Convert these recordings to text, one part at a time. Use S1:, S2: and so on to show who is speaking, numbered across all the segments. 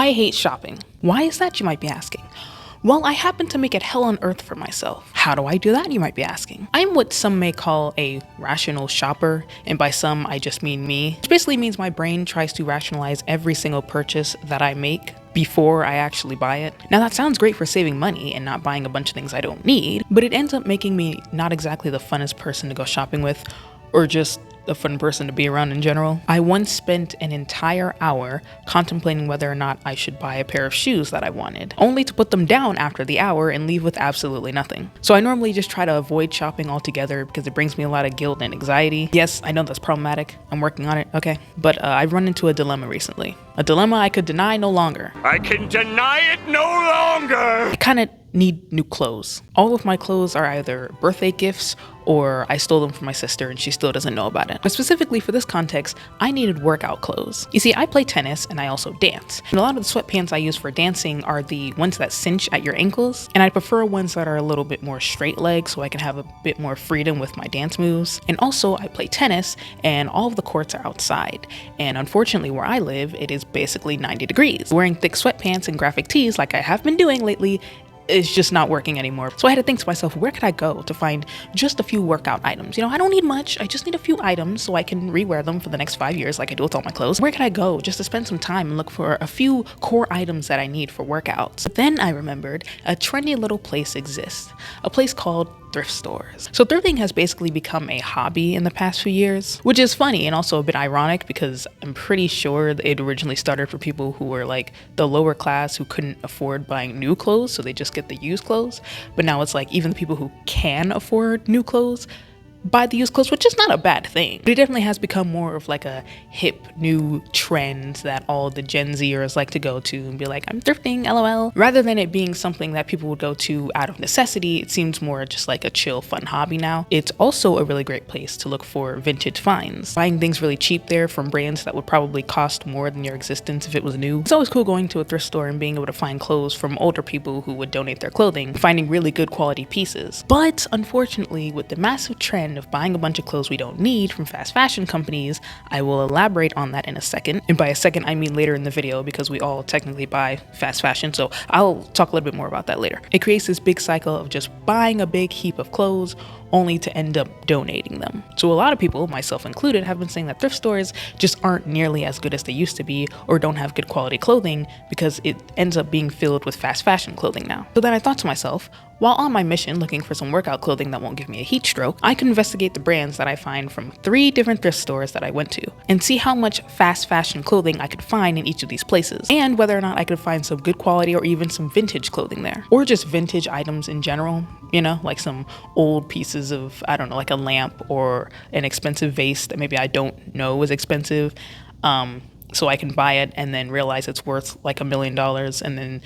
S1: I hate shopping. Why is that, you might be asking? Well, I happen to make it hell on earth for myself. How do I do that, you might be asking? I'm what some may call a rational shopper, and by some I just mean me. Which basically means my brain tries to rationalize every single purchase that I make before I actually buy it. Now that sounds great for saving money and not buying a bunch of things I don't need, but it ends up making me not exactly the funnest person to go shopping with, or just a fun person to be around in general. I once spent an entire hour contemplating whether or not I should buy a pair of shoes that I wanted, only to put them down after the hour and leave with absolutely nothing. So I normally just try to avoid shopping altogether because it brings me a lot of guilt and anxiety. Yes, I know that's problematic. I'm working on it, okay? But I've run into a dilemma recently. A dilemma I could deny no longer.
S2: I can deny it no longer!
S1: I kinda need new clothes. All of my clothes are either birthday gifts or I stole them from my sister and she still doesn't know about it. But specifically for this context, I needed workout clothes. You see, I play tennis and I also dance. And a lot of the sweatpants I use for dancing are the ones that cinch at your ankles. And I prefer ones that are a little bit more straight leg so I can have a bit more freedom with my dance moves. And also I play tennis and all of the courts are outside. And unfortunately where I live, it is basically 90 degrees. Wearing thick sweatpants and graphic tees like I have been doing lately is just not working anymore. So I had to think to myself, where could I go to find just a few workout items? You know, I don't need much. I just need a few items so I can rewear them for the next 5 years like I do with all my clothes. Where could I go just to spend some time and look for a few core items that I need for workouts? But then I remembered a trendy little place exists, a place called Thrift Stores. So thrifting has basically become a hobby in the past few years, which is funny and also a bit ironic because I'm pretty sure it originally started for people who were like the lower class who couldn't afford buying new clothes, so they just get the used clothes. But now it's like even the people who can afford new clothes buy the used clothes, which is not a bad thing. But it definitely has become more of like a hip new trend that all the Gen Zers like to go to and be like, I'm thrifting, LOL. Rather than it being something that people would go to out of necessity, it seems more just like a chill, fun hobby now. It's also a really great place to look for vintage finds. Buying things really cheap there from brands that would probably cost more than your existence if it was new. It's always cool going to a thrift store and being able to find clothes from older people who would donate their clothing, finding really good quality pieces. But unfortunately, with the massive trend of buying a bunch of clothes we don't need from fast fashion companies, I will elaborate on that in a second. And by a second, I mean later in the video because we all technically buy fast fashion, so I'll talk a little bit more about that later. It creates this big cycle of just buying a big heap of clothes only to end up donating them. So a lot of people, myself included, have been saying that thrift stores just aren't nearly as good as they used to be or don't have good quality clothing because it ends up being filled with fast fashion clothing now. So then I thought to myself, while on my mission looking for some workout clothing that won't give me a heat stroke, I could investigate the brands that I find from 3 different thrift stores that I went to and see how much fast fashion clothing I could find in each of these places and whether or not I could find some good quality or even some vintage clothing there, or just vintage items in general, you know, like some old pieces of, I don't know, like a lamp or an expensive vase that maybe I don't know is expensive, so I can buy it and then realize it's worth like $1 million and then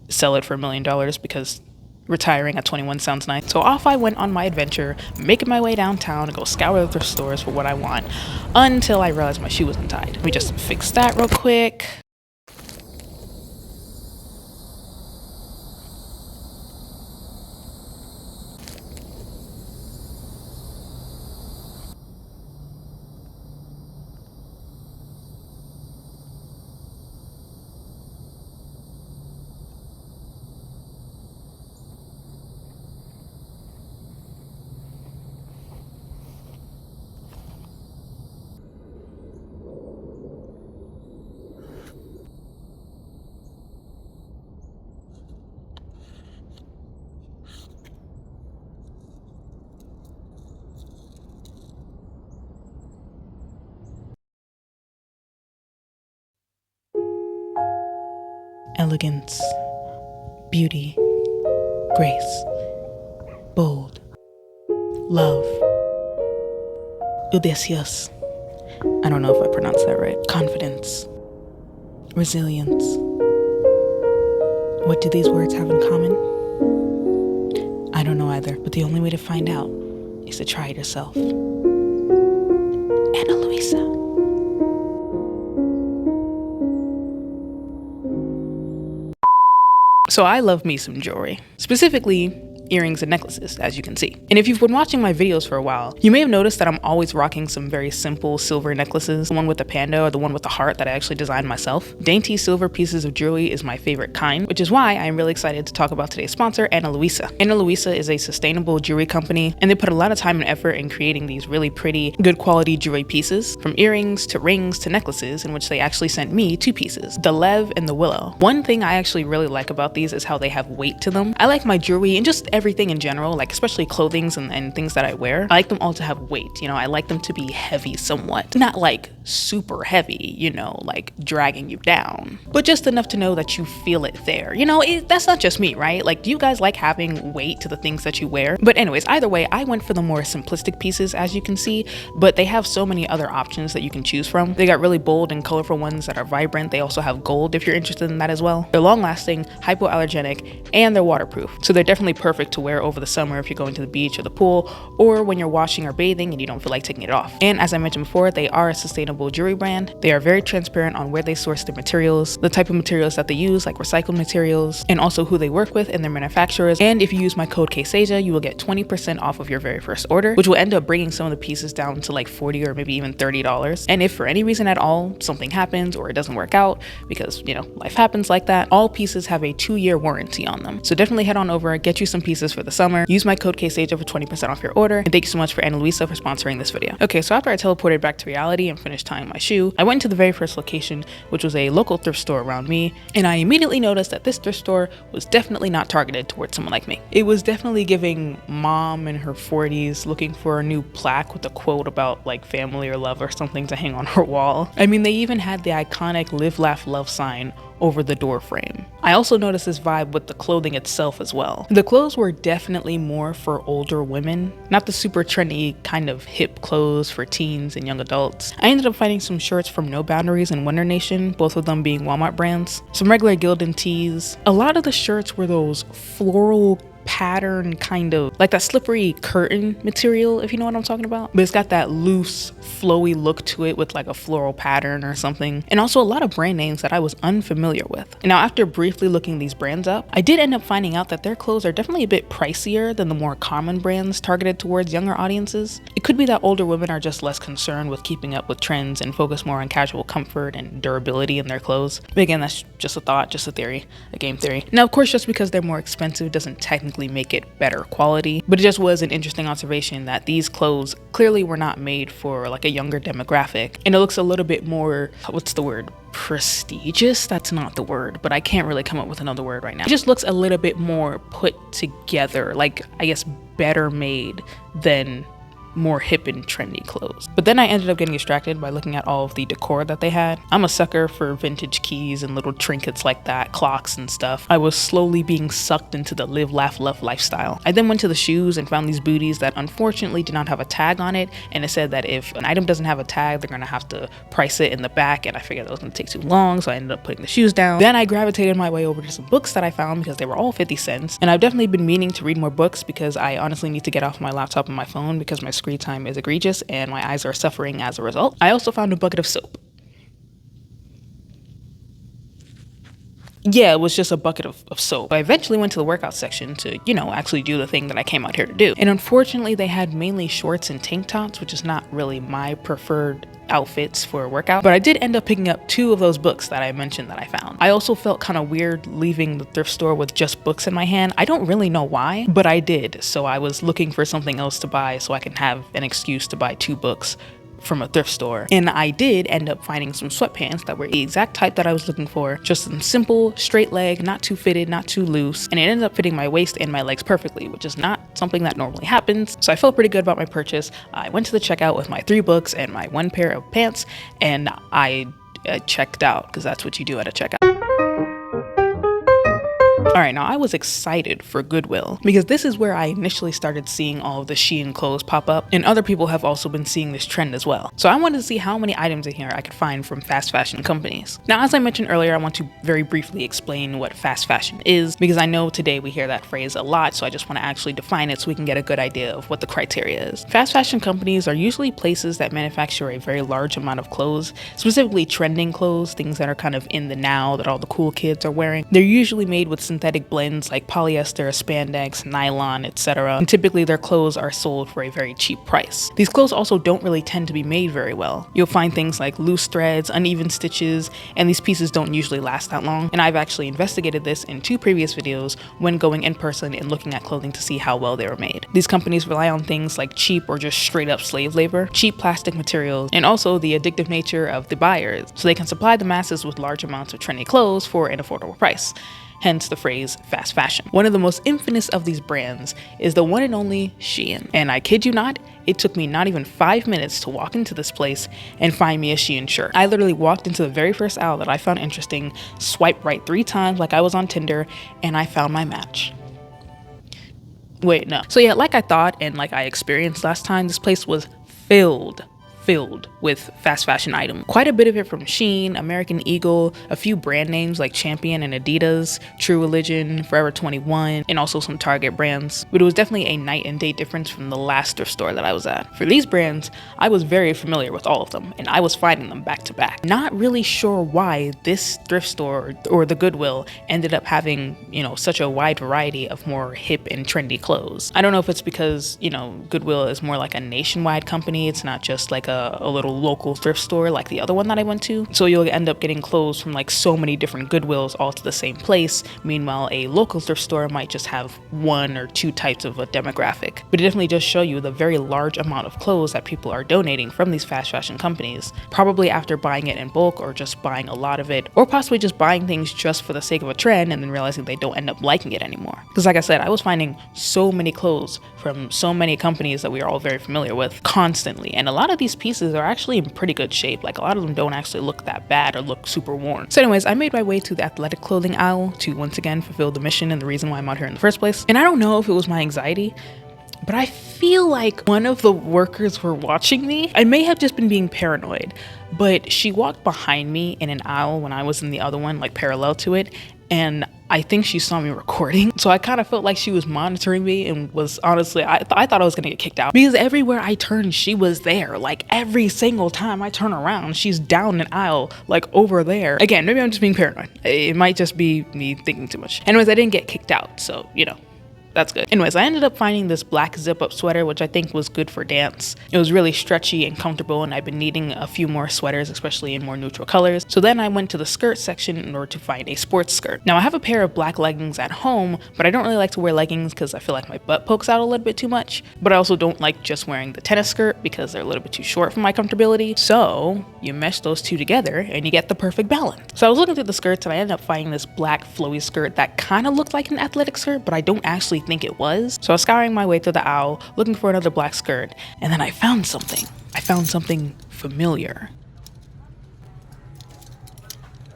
S1: sell it for $1 million because retiring at 21 sounds nice. So off I went on my adventure, making my way downtown to go scour the thrift stores for what I want, until I realized my shoe wasn't tied. Let me just fix that real quick. Elegance, beauty, grace, bold, love, audacious. I don't know if I pronounced that right. Confidence, resilience. What do these words have in common? I don't know either, but the only way to find out is to try it yourself. Anna Luisa. So I love me some jewelry. Specifically, earrings, and necklaces, as you can see. And if you've been watching my videos for a while, you may have noticed that I'm always rocking some very simple silver necklaces, the one with the panda or the one with the heart that I actually designed myself. Dainty silver pieces of jewelry is my favorite kind, which is why I'm really excited to talk about today's sponsor, Luisa. Luisa is a sustainable jewelry company, and they put a lot of time and effort in creating these really pretty, good quality jewelry pieces, from earrings to rings to necklaces, in which they actually sent me 2 pieces, the Lev and the Willow. One thing I actually really like about these is how they have weight to them. I like my jewelry and just everything in general, like especially clothings and things that I wear, I like them all to have weight. You know, I like them to be heavy somewhat. Not like super heavy, you know, like dragging you down, but just enough to know that you feel it there. You know, that's not just me, right? Like, do you guys like having weight to the things that you wear? But anyways, either way, I went for the more simplistic pieces, as you can see, but they have so many other options that you can choose from. They got really bold and colorful ones that are vibrant. They also have gold if you're interested in that as well. They're long lasting, hypoallergenic, and they're waterproof. So they're definitely perfect to wear over the summer if you're going to the beach or the pool, or when you're washing or bathing and you don't feel like taking it off. And as I mentioned before, they are a sustainable jewelry brand. They are very transparent on where they source their materials, the type of materials that they use, like recycled materials, and also who they work with and their manufacturers. And if you use my code KSASIA, you will get 20% off of your very first order, which will end up bringing some of the pieces down to like $40 or maybe even $30. And if for any reason at all something happens or it doesn't work out, because you know, life happens like that, all pieces have a 2-year warranty on them. So definitely head on over, get you some pieces for the summer, use my code KSASIA for 20% off your order, and thank you so much for Luisa for sponsoring this video. Okay, so after I teleported back to reality and finished tying my shoe, I went to the very first location, which was a local thrift store around me, and I immediately noticed that this thrift store was definitely not targeted towards someone like me. It was definitely giving mom in her 40s looking for a new plaque with a quote about like family or love or something to hang on her wall. I mean, they even had the iconic Live, Laugh, Love sign over the door frame. I also noticed this vibe with the clothing itself as well. The clothes were definitely more for older women, not the super trendy kind of hip clothes for teens and young adults. I ended up finding some shirts from No Boundaries and Winter Nation, both of them being Walmart brands, some regular Gildan tees. A lot of the shirts were those floral pattern, kind of like that slippery curtain material, if you know what I'm talking about, but it's got that loose flowy look to it with like a floral pattern or something. And also a lot of brand names that I was unfamiliar with. And now after briefly looking these brands up, I did end up finding out that their clothes are definitely a bit pricier than the more common brands targeted towards younger audiences. It could be that older women are just less concerned with keeping up with trends and focus more on casual comfort and durability in their clothes. But again, that's just a thought, just a theory, a game theory. Now of course, just because they're more expensive doesn't technically make it better quality, but it just was an interesting observation that these clothes clearly were not made for like a younger demographic, and it looks a little bit more, what's the word, prestigious? That's not the word, but I can't really come up with another word right now. It just looks a little bit more put together, like I guess better made than more hip and trendy clothes. But then I ended up getting distracted by looking at all of the decor that they had. I'm a sucker for vintage keys and little trinkets like that, clocks and stuff. I was slowly being sucked into the live, laugh, love lifestyle. I then went to the shoes and found these booties that unfortunately did not have a tag on it, and it said that if an item doesn't have a tag, they're gonna have to price it in the back, and I figured that was gonna take too long, so I ended up putting the shoes down. Then I gravitated my way over to some books that I found because they were all 50 cents, and I've definitely been meaning to read more books because I honestly need to get off my laptop and my phone because my screen time is egregious and my eyes are suffering as a result. I also found a bucket of soap. Yeah, it was just a bucket of soap. I eventually went to the workout section to, you know, actually do the thing that I came out here to do. And unfortunately, they had mainly shorts and tank tops, which is not really my preferred outfits for a workout, but I did end up picking up 2 of those books that I mentioned that I found. I also felt kind of weird leaving the thrift store with just books in my hand. I don't really know why, but I did. So I was looking for something else to buy so I can have an excuse to buy 2 books from a thrift store. And I did end up finding some sweatpants that were the exact type that I was looking for. Just some simple, straight leg, not too fitted, not too loose. And it ended up fitting my waist and my legs perfectly, which is not something that normally happens. So I felt pretty good about my purchase. I went to the checkout with my 3 books and my 1 pair of pants, and I checked out, because that's what you do at a checkout. Alright, now I was excited for Goodwill because this is where I initially started seeing all of the Shein clothes pop up, and other people have also been seeing this trend as well. So I wanted to see how many items in here I could find from fast fashion companies. Now, as I mentioned earlier, I want to very briefly explain what fast fashion is, because I know today we hear that phrase a lot, so I just want to actually define it so we can get a good idea of what the criteria is. Fast fashion companies are usually places that manufacture a very large amount of clothes, specifically trending clothes, things that are kind of in the now that all the cool kids are wearing. They're usually made with synthetic synthetic blends like polyester, spandex, nylon, etc. And typically their clothes are sold for a very cheap price. These clothes also don't really tend to be made very well. You'll find things like loose threads, uneven stitches, and these pieces don't usually last that long. And I've actually investigated this in 2 previous videos when going in person and looking at clothing to see how well they were made. These companies rely on things like cheap or just straight up slave labor, cheap plastic materials, and also the addictive nature of the buyers, so they can supply the masses with large amounts of trendy clothes for an affordable price. Hence the phrase fast fashion. One of the most infamous of these brands is the one and only Shein. And I kid you not, it took me not even 5 minutes to walk into this place and find me a Shein shirt. I literally walked into the very first aisle that I found interesting, swiped right 3 times like I was on Tinder, and I found my match. Wait, no. So yeah, like I thought and like I experienced last time, this place was filled with fast fashion items. Quite a bit of it from Shein, American Eagle, a few brand names like Champion and Adidas, True Religion, Forever 21, and also some Target brands. But it was definitely a night and day difference from the last thrift store that I was at. For these brands, I was very familiar with all of them, and I was finding them back to back. Not really sure why this thrift store or the Goodwill ended up having, such a wide variety of more hip and trendy clothes. I don't know if it's because, Goodwill is more like a nationwide company. It's not just like a little local thrift store like the other one that I went to. So you'll end up getting clothes from like so many different Goodwills all to the same place. Meanwhile, a local thrift store might just have 1 or 2 types of a demographic. But it definitely does show you the very large amount of clothes that people are donating from these fast fashion companies, probably after buying it in bulk or just buying a lot of it, or possibly just buying things just for the sake of a trend and then realizing they don't end up liking it anymore. Because like I said, I was finding so many clothes from so many companies that we are all very familiar with constantly, and a lot of these pieces are actually in pretty good shape. Like a lot of them don't actually look that bad or look super worn. So anyways, I made my way to the athletic clothing aisle to once again fulfill the mission and the reason why I'm out here in the first place. And I don't know if it was my anxiety, but I feel like one of the workers were watching me. I may have just been being paranoid, but she walked behind me in an aisle when I was in the other one, like parallel to it, and I think she saw me recording. So I kind of felt like she was monitoring me and was honestly, I thought I was gonna get kicked out because everywhere I turned, she was there. Like every single time I turn around, she's down an aisle, like over there. Again, maybe I'm just being paranoid. It might just be me thinking too much. Anyways, I didn't get kicked out, so that's good. Anyways, I ended up finding this black zip-up sweater, which I think was good for dance. It was really stretchy and comfortable, and I've been needing a few more sweaters, especially in more neutral colors. So then I went to the skirt section in order to find a sports skirt. Now I have a pair of black leggings at home, but I don't really like to wear leggings because I feel like my butt pokes out a little bit too much. But I also don't like just wearing the tennis skirt because they're a little bit too short for my comfortability. So you mesh those two together and you get the perfect balance. So I was looking through the skirts and I ended up finding this black flowy skirt that kind of looked like an athletic skirt, but I don't actually think it was. So I was scouring my way through the aisle looking for another black skirt, and then I found something. I found something familiar.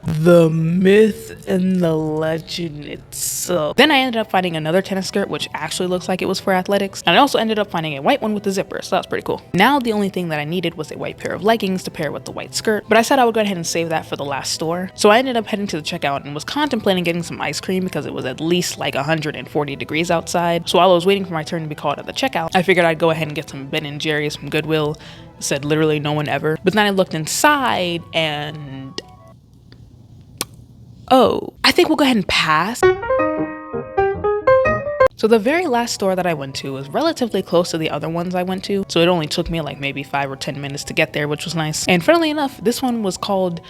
S1: The myth and the legend itself. Then I ended up finding another tennis skirt, which actually looks like it was for athletics. And I also ended up finding a white one with a zipper, so that's pretty cool. Now the only thing that I needed was a white pair of leggings to pair with the white skirt, but I said I would go ahead and save that for the last store. So I ended up heading to the checkout and was contemplating getting some ice cream because it was at least like 140 degrees outside. So while I was waiting for my turn to be called at the checkout, I figured I'd go ahead and get some Ben & Jerry's from Goodwill. It said literally no one ever. But then I looked inside and oh, I think we'll go ahead and pass. So the very last store that I went to was relatively close to the other ones I went to. So it only took me like maybe 5 or 10 minutes to get there, which was nice. And funnily enough, this one was called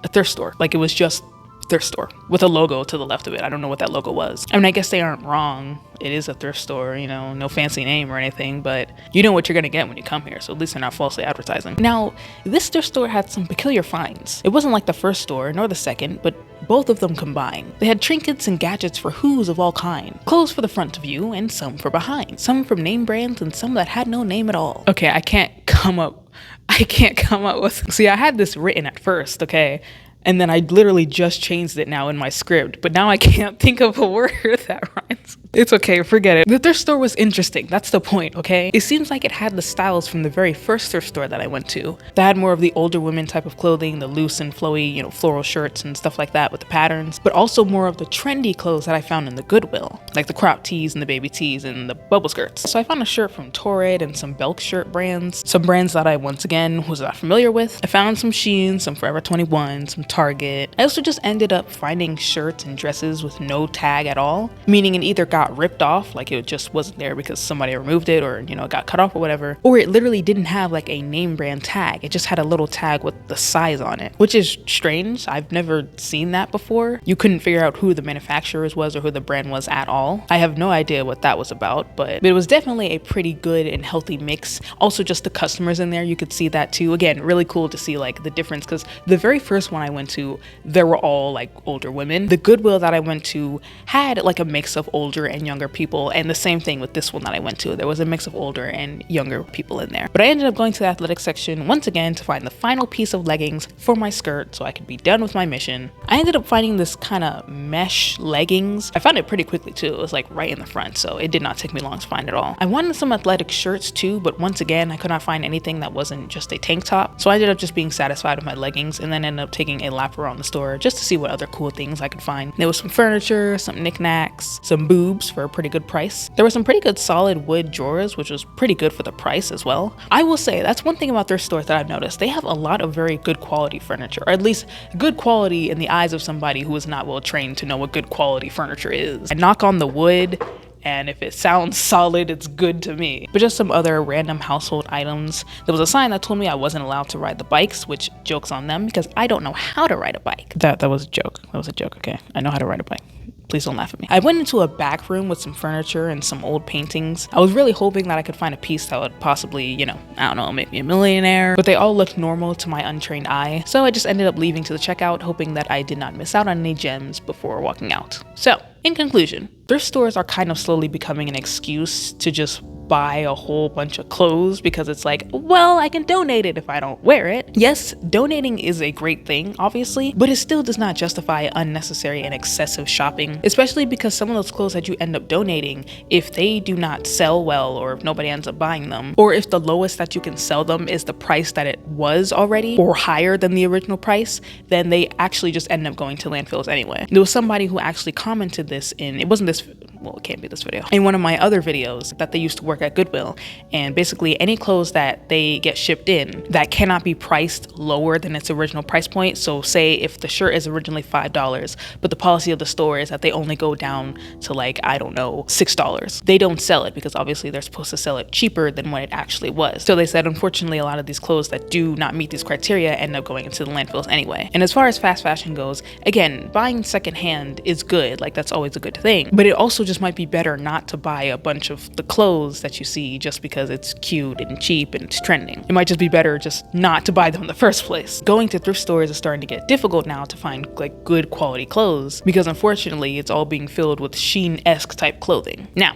S1: a thrift store. Like it was just thrift store with a logo to the left of it. I don't know what that logo was. I mean, I guess they aren't wrong. It is a thrift store, no fancy name or anything, but you know what you're gonna get when you come here, so at least they're not falsely advertising. Now, this thrift store had some peculiar finds. It wasn't like the first store, nor the second, but both of them combined. They had trinkets and gadgets for who's of all kind. Clothes for the front view and some for behind. Some from name brands and some that had no name at all. Okay, I can't come up with, see, I had this written at first, okay? And then I literally just changed it now in my script, but now I can't think of a word that rhymes. It's okay, forget it. The thrift store was interesting, that's the point, okay? It seems like it had the styles from the very first thrift store that I went to. They had more of the older women type of clothing, the loose and flowy, you know, floral shirts and stuff like that with the patterns, but also more of the trendy clothes that I found in the Goodwill, like the crop tees and the baby tees and the bubble skirts. So I found a shirt from Torrid and some Belk shirt brands, some brands that I once again was not familiar with. I found some Shein, some Forever 21, some Target. I also just ended up finding shirts and dresses with no tag at all, meaning it either got ripped off, like it just wasn't there because somebody removed it, or you know, it got cut off or whatever, or it literally didn't have like a name brand tag. It just had a little tag with the size on it, which is strange. I've never seen that before. You couldn't figure out who the manufacturers was or who the brand was at all. I have no idea what that was about, but it was definitely a pretty good and healthy mix. Also just the customers in there, you could see that too. Again, really cool to see like the difference, because the very first one I went to, there were all like older women. The Goodwill that I went to had like a mix of older and younger people, and the same thing with this one that I went to. There was a mix of older and younger people in there. But I ended up going to the athletic section once again to find the final piece of leggings for my skirt so I could be done with my mission. I ended up finding this kind of mesh leggings. I found it pretty quickly too. It was like right in the front, so it did not take me long to find it all. I wanted some athletic shirts too, but once again, I could not find anything that wasn't just a tank top. So I ended up just being satisfied with my leggings and then ended up taking a lap around the store just to see what other cool things I could find. There was some furniture, some knickknacks, some boobs for a pretty good price. There were some pretty good solid wood drawers, which was pretty good for the price as well. I will say that's one thing about thrift stores that I've noticed. They have a lot of very good quality furniture, or at least good quality in the eyes of somebody who is not well trained to know what good quality furniture is. I knock on the wood, and if it sounds solid, it's good to me. But just some other random household items. There was a sign that told me I wasn't allowed to ride the bikes, which jokes on them because I don't know how to ride a bike. That was a joke. That was a joke, okay? I know how to ride a bike. Please don't laugh at me. I went into a back room with some furniture and some old paintings. I was really hoping that I could find a piece that would possibly, you know, I don't know, make me a millionaire, but they all looked normal to my untrained eye. So I just ended up leaving to the checkout, hoping that I did not miss out on any gems before walking out. So, in conclusion, thrift stores are kind of slowly becoming an excuse to just buy a whole bunch of clothes because it's like, well, I can donate it if I don't wear it. Yes, donating is a great thing, obviously, but it still does not justify unnecessary and excessive shopping, especially because some of those clothes that you end up donating, if they do not sell well, or if nobody ends up buying them, or if the lowest that you can sell them is the price that it was already, or higher than the original price, then they actually just end up going to landfills anyway. There was somebody who actually commented this in, it wasn't this, well, it can't be this video, in one of my other videos that they used to work at Goodwill, and basically any clothes that they get shipped in that cannot be priced lower than its original price point. So say if the shirt is originally $5, but the policy of the store is that they only go down to like, I don't know, $6. They don't sell it because obviously they're supposed to sell it cheaper than what it actually was. So they said, unfortunately, a lot of these clothes that do not meet these criteria end up going into the landfills anyway. And as far as fast fashion goes, again, buying secondhand is good. Like that's always a good thing, but it also just might be better not to buy a bunch of the clothes that you see just because it's cute and cheap and it's trending. It might just be better just not to buy them in the first place. Going to thrift stores is starting to get difficult now to find like good quality clothes because unfortunately it's all being filled with Shein-esque type clothing. Now,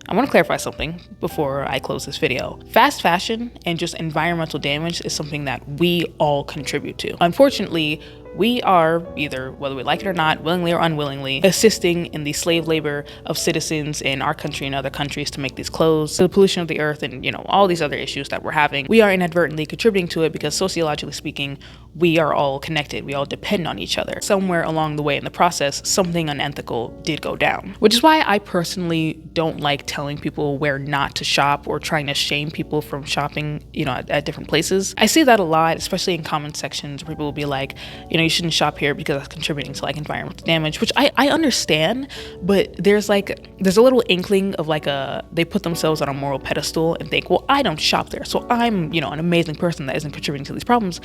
S1: I want to clarify something before I close this video. Fast fashion and just environmental damage is something that we all contribute to. Unfortunately, we are, either whether we like it or not, willingly or unwillingly, assisting in the slave labor of citizens in our country and other countries to make these clothes, the pollution of the earth, and you know, all these other issues that we're having. We are inadvertently contributing to it because sociologically speaking, we are all connected. We all depend on each other. Somewhere along the way in the process, something unethical did go down, which is why I personally don't like telling people where not to shop or trying to shame people from shopping, you know, at different places. I see that a lot, especially in comment sections where people will be like, you know, you shouldn't shop here because that's contributing to like environmental damage, which I understand, but there's a little inkling of like they put themselves on a moral pedestal and think, well, I don't shop there, so I'm, you know, an amazing person that isn't contributing to these problems.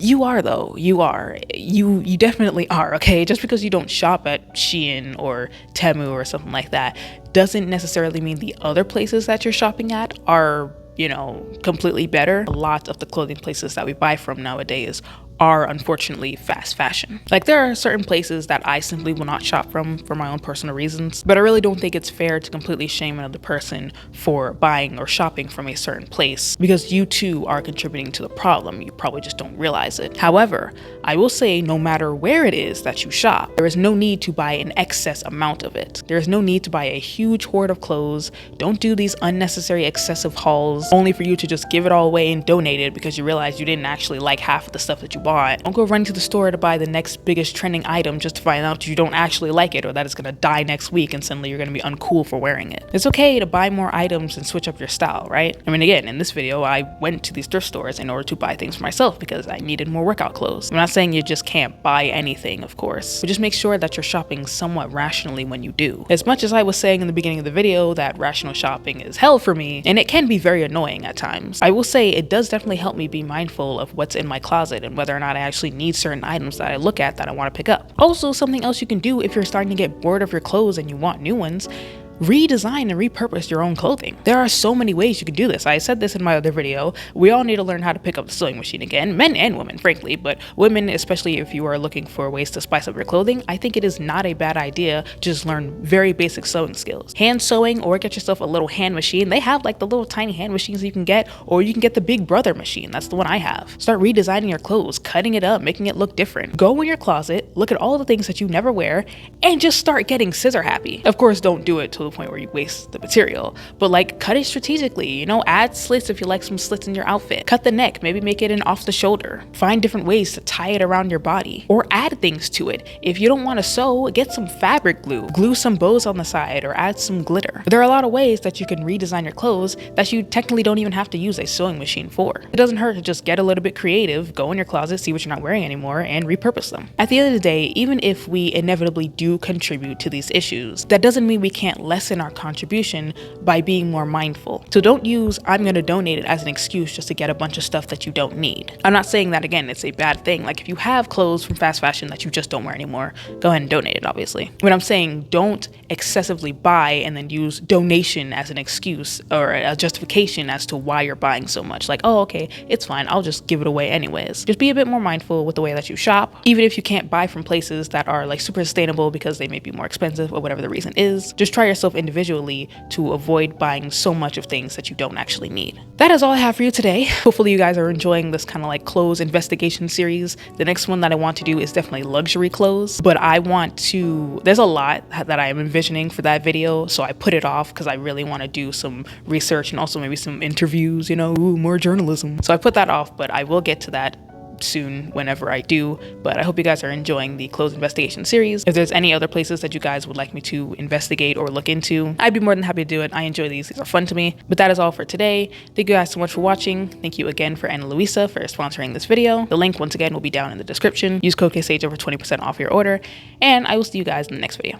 S1: You are though, you are. You definitely are, okay? Just because you don't shop at Shein or Temu or something like that doesn't necessarily mean the other places that you're shopping at are, you know, completely better. A lot of the clothing places that we buy from nowadays are unfortunately fast fashion. Like, there are certain places that I simply will not shop from for my own personal reasons, but I really don't think it's fair to completely shame another person for buying or shopping from a certain place, because you too are contributing to the problem. You probably just don't realize it. However, I will say, no matter where it is that you shop, there is no need to buy an excess amount of it. There is no need to buy a huge hoard of clothes. Don't do these unnecessary excessive hauls only for you to just give it all away and donate it because you realize you didn't actually like half of the stuff that you bought. Don't go running to the store to buy the next biggest trending item just to find out you don't actually like it, or that it's gonna die next week and suddenly you're gonna be uncool for wearing it. It's okay to buy more items and switch up your style, right? I mean, again, in this video, I went to these thrift stores in order to buy things for myself because I needed more workout clothes. I'm not saying you just can't buy anything, of course, but just make sure that you're shopping somewhat rationally when you do. As much as I was saying in the beginning of the video that rational shopping is hell for me, and it can be very annoying at times, I will say it does definitely help me be mindful of what's in my closet and whether or not I actually need certain items that I look at that I want to pick up. Also, something else you can do if you're starting to get bored of your clothes and you want new ones: redesign and repurpose your own clothing. There are so many ways you can do this. I said this in my other video. We all need to learn how to pick up the sewing machine again, men and women, frankly, but women, especially if you are looking for ways to spice up your clothing, I think it is not a bad idea to just learn very basic sewing skills. Hand sewing, or get yourself a little hand machine. They have like the little tiny hand machines you can get, or you can get the Big Brother machine. That's the one I have. Start redesigning your clothes, cutting it up, making it look different. Go in your closet, look at all the things that you never wear, and just start getting scissor happy. Of course, don't do it to the point where you waste the material, but like, cut it strategically, you know, add slits if you like some slits in your outfit. Cut the neck, maybe make it an off the shoulder. Find different ways to tie it around your body, or add things to it. If you don't want to sew, get some fabric glue, glue some bows on the side, or add some glitter. There are a lot of ways that you can redesign your clothes that you technically don't even have to use a sewing machine for. It doesn't hurt to just get a little bit creative, go in your closet, see what you're not wearing anymore, and repurpose them. At the end of the day, even if we inevitably do contribute to these issues, that doesn't mean we can't lessen our contribution by being more mindful. So don't use "I'm gonna donate it" as an excuse just to get a bunch of stuff that you don't need. I'm not saying that, again, it's a bad thing. Like, if you have clothes from fast fashion that you just don't wear anymore, go ahead and donate it, obviously. But I'm saying don't excessively buy and then use donation as an excuse or a justification as to why you're buying so much. Like, oh, okay, it's fine, I'll just give it away anyways. Just be a bit more mindful with the way that you shop. Even if you can't buy from places that are like super sustainable because they may be more expensive or whatever the reason is, just try yourself individually to avoid buying so much of things that you don't actually need. That is all I have for you today. Hopefully you guys are enjoying this kind of like clothes investigation series. The next one that I want to do is definitely luxury clothes, but there's a lot that I am envisioning for that video, so I put it off because I really want to do some research and also maybe some interviews, you know, more journalism. So I put that off, but I will get to that soon whenever I do. But I hope you guys are enjoying the clothes investigation series. If there's any other places that you guys would like me to investigate or look into, I'd be more than happy to do it. I enjoy these are fun to me. But that is all for today. Thank you guys so much for watching. Thank you again for Luisa for sponsoring this video. The link once again will be down in the description. Use code KSAGE for 20% off your order, and I will see you guys in the next video.